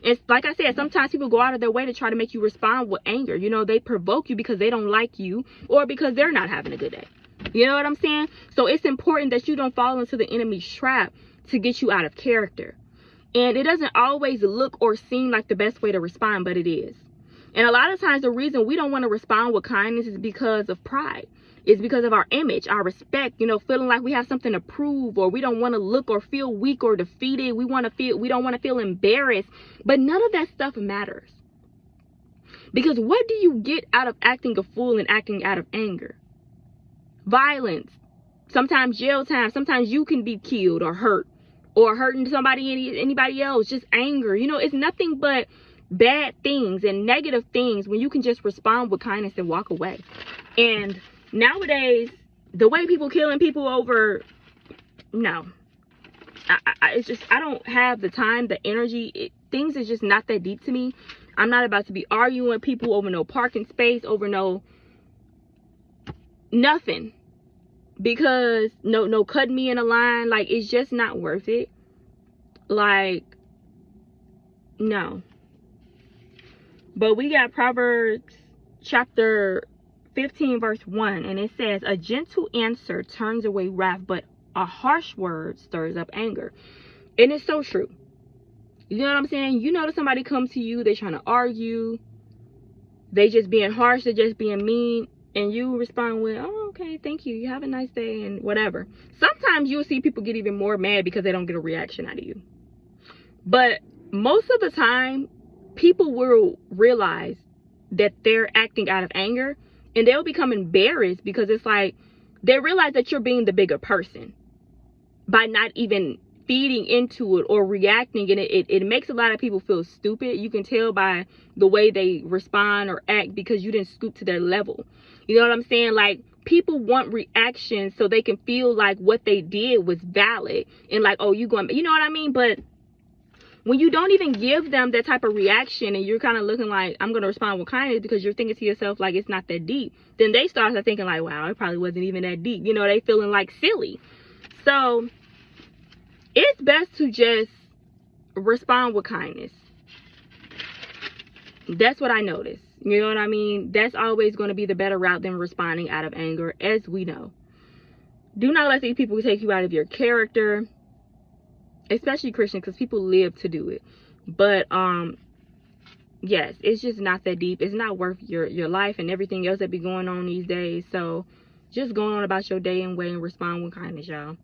It's like I said, sometimes people go out of their way to try to make you respond with anger. You know, they provoke you because they don't like you or because they're not having a good day. You know what I'm saying? So it's important that you don't fall into the enemy's trap to get you out of character. And it doesn't always look or seem like the best way to respond, but it is. And a lot of times the reason we don't want to respond with kindness is because of pride. It's because of our image, our respect, you know, feeling like we have something to prove, or we don't want to look or feel weak or defeated. We don't want to feel embarrassed. But none of that stuff matters. Because what do you get out of acting a fool and acting out of anger? Violence, sometimes jail time, sometimes you can be killed or hurt, or hurting somebody, anybody else, just anger. You know, it's nothing but bad things and negative things when you can just respond with kindness and walk away. And nowadays, the way people killing people over, no, it's just, I don't have the time, the energy. Things is just not that deep to me. I'm not about to be arguing with people over no parking space, over no nothing, because no cutting me in a line. Like, it's just not worth it. Like, no. But we got Proverbs chapter 15 verse 1, and it says, a gentle answer turns away wrath, but a harsh word stirs up anger. And it's so true. You know what I'm saying? You know that somebody comes to you, they're trying to argue, they just being harsh, they're just being mean, and you respond with, oh, okay, thank you, you have a nice day, and whatever. Sometimes you'll see people get even more mad because they don't get a reaction out of you. But most of the time, people will realize that they're acting out of anger, and they'll become embarrassed because it's like they realize that you're being the bigger person by not even feeding into it or reacting, and it makes a lot of people feel stupid. You can tell by the way they respond or act because you didn't scoop to their level. You know what I'm saying? Like, people want reactions so they can feel like what they did was valid, and like, oh, you know what I mean? But when you don't even give them that type of reaction, and you're kind of looking like, I'm going to respond with kindness because you're thinking to yourself like it's not that deep, then they start thinking like, wow, it probably wasn't even that deep. You know, they feeling like silly. So it's best to just respond with kindness. That's what I noticed. You know what I mean? That's always going to be the better route than responding out of anger, as we know. Do not let these people take you out of your character, especially Christians, because people live to do it. But yes, it's just not that deep. It's not worth your life and everything else that be going on these days. So just go on about your day and way and respond with kindness, y'all.